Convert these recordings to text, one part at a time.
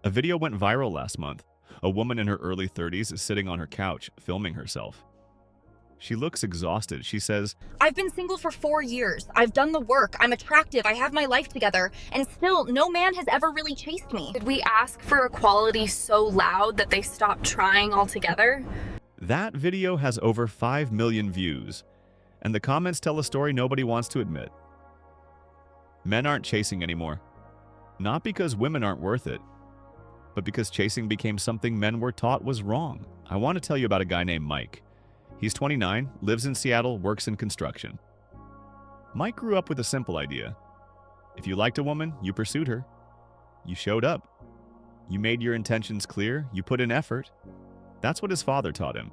A video went viral last month. A woman in her early 30s is sitting on her couch, filming herself. She looks exhausted. She says, I've been single for 4 years. I've done the work. I'm attractive. I have my life together. And still, no man has ever really chased me. Did we ask for equality so loud that they stopped trying altogether? that video has over 5 million views, and the comments tell a story nobody wants to admit. Men aren't chasing anymore. Not because women aren't worth it, but because chasing became something men were taught was wrong. I want to tell you about a guy named Mike. He's 29, lives in Seattle, works in construction. Mike grew up with a simple idea. If you liked a woman, you pursued her. You showed up. You made your intentions clear. You put in effort. That's what his father taught him.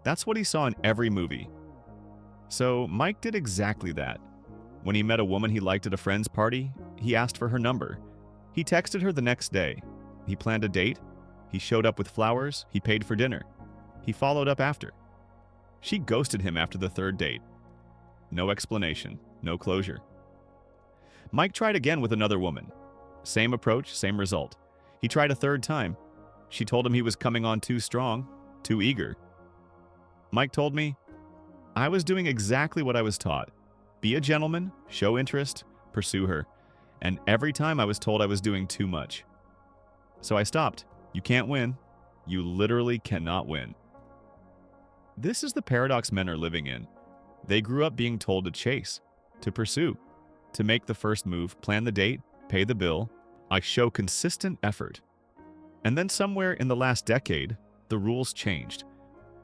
That's what he saw in every movie. So Mike did exactly that. When he met a woman he liked at a friend's party, he asked for her number. He texted her the next day. He planned a date. He showed up with flowers. He paid for dinner. He followed up after. She ghosted him after the third date. No explanation, no closure. Mike tried again with another woman. Same approach, same result. He tried a third time. She told him he was coming on too strong, too eager. Mike told me, I was doing exactly what I was taught. Be a gentleman, show interest, pursue her. And every time I was told I was doing too much. So I stopped. You can't win. You literally cannot win. This is the paradox men are living in. They grew up being told to chase, to pursue, to make the first move, plan the date, pay the bill, show consistent effort. And then somewhere in the last decade, the rules changed.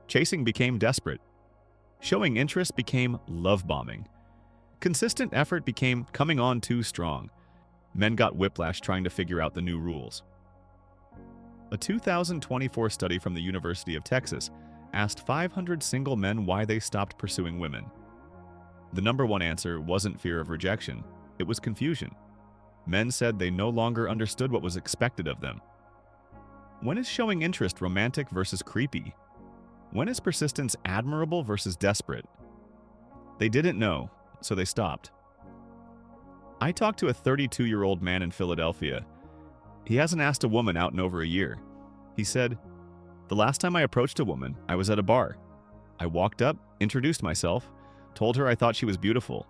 Chasing became desperate. Showing interest became love bombing. Consistent effort became coming on too strong. Men got whiplash trying to figure out the new rules. A 2024 study from the University of Texas asked 500 single men why they stopped pursuing women. The number one answer wasn't fear of rejection, it was confusion. Men said they no longer understood what was expected of them. When is showing interest romantic versus creepy? When is persistence admirable versus desperate? They didn't know, so they stopped. I talked to a 32-year-old man in Philadelphia. He hasn't asked a woman out in over a year. He said, the last time I approached a woman, I was at a bar. I walked up, introduced myself, told her I thought she was beautiful.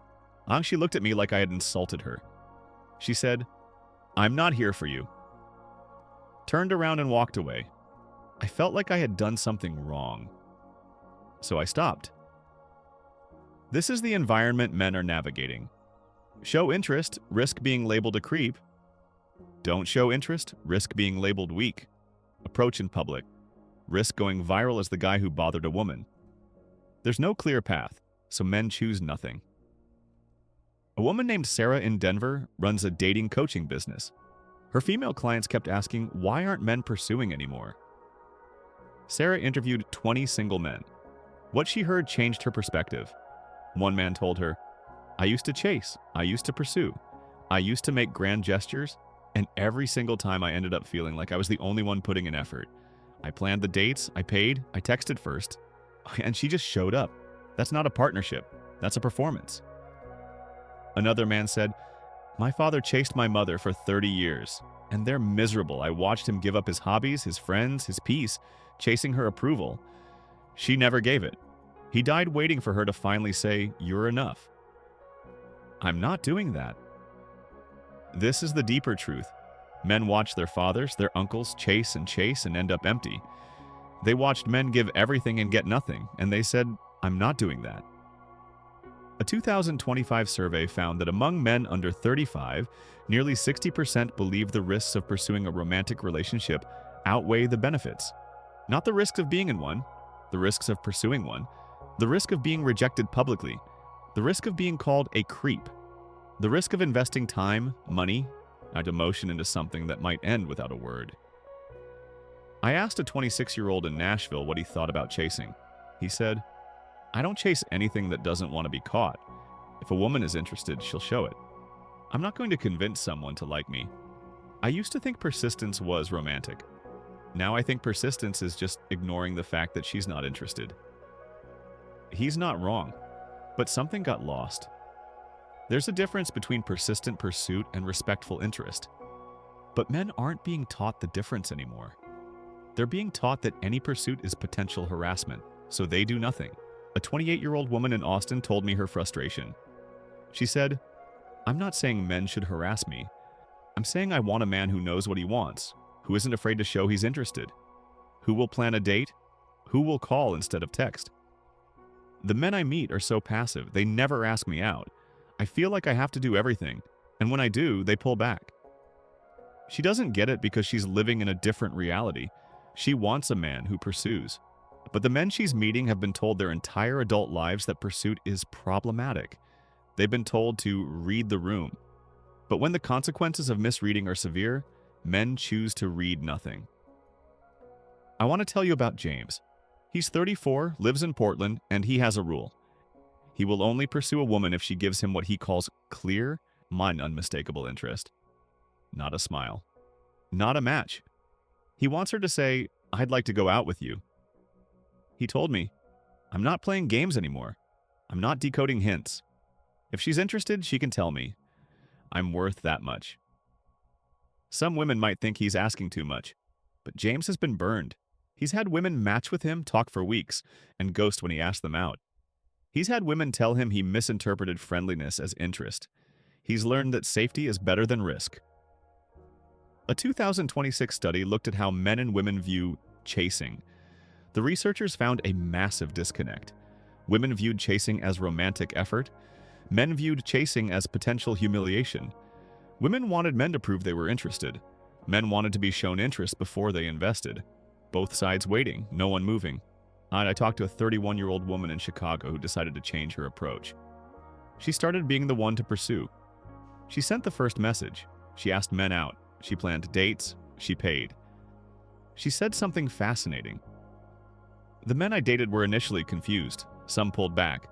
She looked at me like I had insulted her. She said, I'm not here for you. Turned around and walked away. I felt like I had done something wrong. So I stopped. This is the environment men are navigating. Show interest, risk being labeled a creep. Don't show interest, risk being labeled weak. Approach in public. Risk going viral as the guy who bothered a woman. There's no clear path, so men choose nothing. A woman named Sarah in Denver runs a dating coaching business. Her female clients kept asking, why aren't men pursuing anymore? Sarah interviewed 20 single men. What she heard changed her perspective. One man told her, I used to chase, I used to pursue, I used to make grand gestures, and every single time I ended up feeling like I was the only one putting in effort. I planned the dates, I paid, I texted first, and she just showed up. That's not a partnership, that's a performance. Another man said, my father chased my mother for 30 years, and they're miserable. I watched him give up his hobbies, his friends, his peace, chasing her approval. She never gave it. He died waiting for her to finally say, you're enough. I'm not doing that. This is the deeper truth. Men watch their fathers, their uncles chase and end up empty. They watched men give everything and get nothing, and they said, I'm not doing that. A 2025 survey found that among men under 35, nearly 60% believe the risks of pursuing a romantic relationship outweigh the benefits. Not the risks of being in one, the risks of pursuing one, the risk of being rejected publicly, the risk of being called a creep, the risk of investing time, money, and emotion into something that might end without a word. I asked a 26-year-old in Nashville what he thought about chasing. He said, I don't chase anything that doesn't want to be caught. If a woman is interested, she'll show it. I'm not going to convince someone to like me. I used to think persistence was romantic. Now I think persistence is just ignoring the fact that she's not interested. He's not wrong, but something got lost. There's a difference between persistent pursuit and respectful interest. But men aren't being taught the difference anymore. They're being taught that any pursuit is potential harassment, so they do nothing. A 28-year-old woman in Austin told me her frustration. She said, "I'm not saying men should harass me. I'm saying I want a man who knows what he wants, who isn't afraid to show he's interested, who will plan a date, who will call instead of text. The men I meet are so passive, they never ask me out. I feel like I have to do everything, and when I do, they pull back." She doesn't get it because she's living in a different reality. She wants a man who pursues. But the men she's meeting have been told their entire adult lives that pursuit is problematic. They've been told to read the room. But when the consequences of misreading are severe, men choose to read nothing. I want to tell you about James. He's 34, lives in Portland, and he has a rule. He will only pursue a woman if she gives him what he calls clear, unmistakable interest. Not a smile. Not a match. He wants her to say, "I'd like to go out with you." He told me, "I'm not playing games anymore. I'm not decoding hints. If she's interested, she can tell me. I'm worth that much." Some women might think he's asking too much, but James has been burned. He's had women match with him, talk for weeks, and ghost when he asks them out. He's had women tell him he misinterpreted friendliness as interest. He's learned that safety is better than risk. A 2026 study looked at how men and women view chasing. The researchers found a massive disconnect. Women viewed chasing as romantic effort. Men viewed chasing as potential humiliation. Women wanted men to prove they were interested. Men wanted to be shown interest before they invested. Both sides waiting, no one moving. I talked to a 31-year-old woman in Chicago who decided to change her approach. She started being the one to pursue. She sent the first message. She asked men out. She planned dates. She paid. She said something fascinating. The men I dated were initially confused. Some pulled back.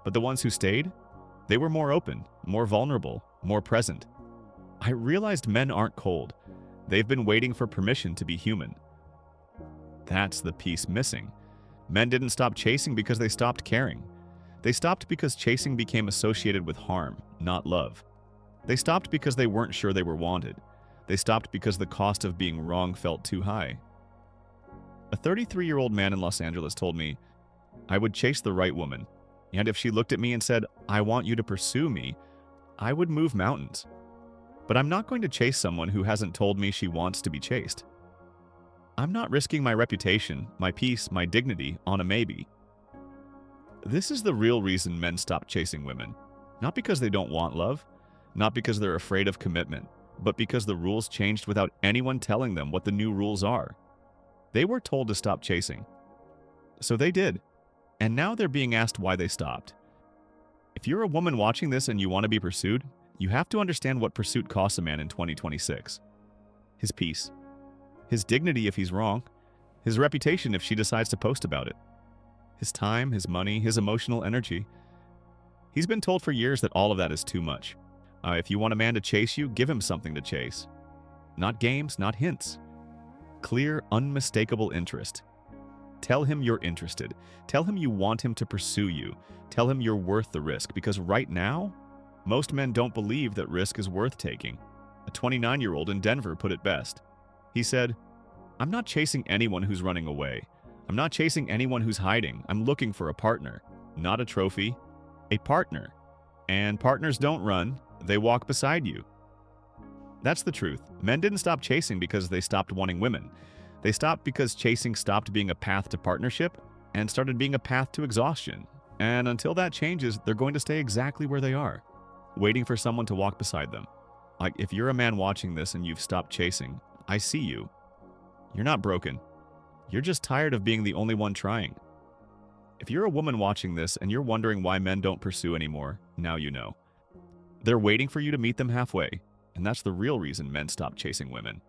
But the ones who stayed, they were more open, more vulnerable, more present. I realized men aren't cold. They've been waiting for permission to be human. That's the piece missing. Men didn't stop chasing because they stopped caring. They stopped because chasing became associated with harm, not love. They stopped because they weren't sure they were wanted. They stopped because the cost of being wrong felt too high. A 33-year-old man in Los Angeles told me, "I would chase the right woman, and if she looked at me and said, 'I want you to pursue me,' I would move mountains. But I'm not going to chase someone who hasn't told me she wants to be chased. I'm not risking my reputation, my peace, my dignity on a maybe." This is the real reason men stop chasing women. Not because they don't want love, not because they're afraid of commitment, but because the rules changed without anyone telling them what the new rules are. They were told to stop chasing. So they did. And now they're being asked why they stopped. If you're a woman watching this and you want to be pursued, you have to understand what pursuit costs a man in 2026. His peace. His dignity if he's wrong. His reputation if she decides to post about it. His time, his money, his emotional energy. He's been told for years that all of that is too much. If you want a man to chase you, give him something to chase. Not games, not hints. Clear, unmistakable interest. Tell him you're interested. Tell him you want him to pursue you. Tell him you're worth the risk, because right now, most men don't believe that risk is worth taking. A 29-year-old in Denver put it best. He said, "I'm not chasing anyone who's running away. I'm not chasing anyone who's hiding. I'm looking for a partner, not a trophy, a partner. And partners don't run, they walk beside you." That's the truth. Men didn't stop chasing because they stopped wanting women. They stopped because chasing stopped being a path to partnership and started being a path to exhaustion. And until that changes, they're going to stay exactly where they are, waiting for someone to walk beside them. Like, if you're a man watching this and you've stopped chasing, I see you. You're not broken. You're just tired of being the only one trying. If you're a woman watching this and you're wondering why men don't pursue anymore, now you know. They're waiting for you to meet them halfway, and that's the real reason men stop chasing women.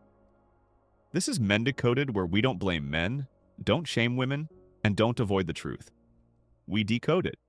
This is Men Decoded, where we don't blame men, don't shame women, and don't avoid the truth. We decode it.